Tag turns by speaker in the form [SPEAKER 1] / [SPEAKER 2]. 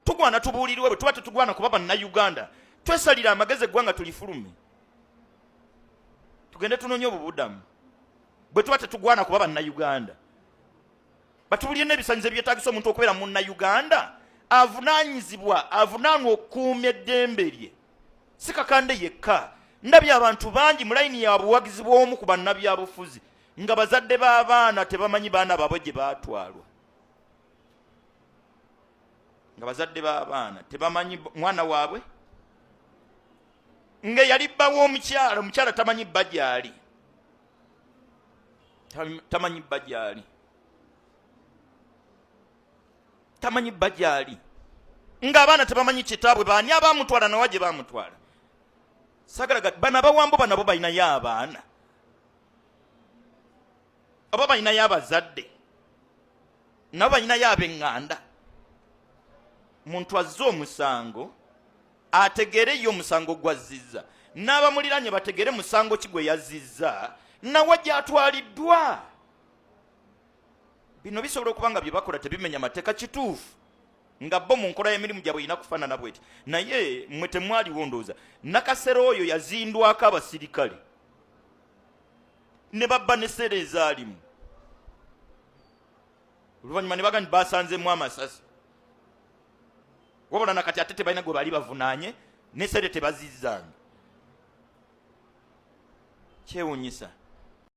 [SPEAKER 1] tugwana tubuulirwe bwe tuba tetugwana kuba bannayuganda twesalira amagezi eggwanga tulifulume tugende tunoonye obubudamu bwe tuba tetugwana kuba bannayuganda batubulire n'ebisaanyizo ebyetaagisa omuntu okubeera munnayuganda avunaanwa okukuuma eddembe lye si kakande yekka ndabye abantu bangi mu layini ya buwagizi bw'omu ku bannabyabufuzi nga bazadde b'abaana tebamanyi baana baabwe gye baatwalwa nga bazadde b'abaana tebamanyi mwana waabwe nga yali bba w'omukyala tamanyi bba gyali tamanyi bba gyali tamanyi bba gyali ng'abaana tebamanyi kitaabwe baani abaamutwala nawa gye baamutwala sagalaga bano abawambo banabo balinayo abaana oba balinayo abazadde nabo balinayo ab'eŋŋanda muntu azze omusango ategere yo omusango gwazizza n'abamuliranye bategere musango ki gwe yazizza nawe gy'atwaliddwa bino bisobola okuba nga bye bakola tebimenya mateeka kituufu nga bo mu nkola y'emirimu gyabwe irina kufaanana bweti naye mmwe temwaliwo ndowooza nakasero oyo yazindwako abasirikale ne babba n'esseera ezaalimu oluvannyuma ne baga nti basanzemu amasasi wabula nakati ate tebalina gwe baali bavunaanye n'esseere tebazizzanga kyewuunyisa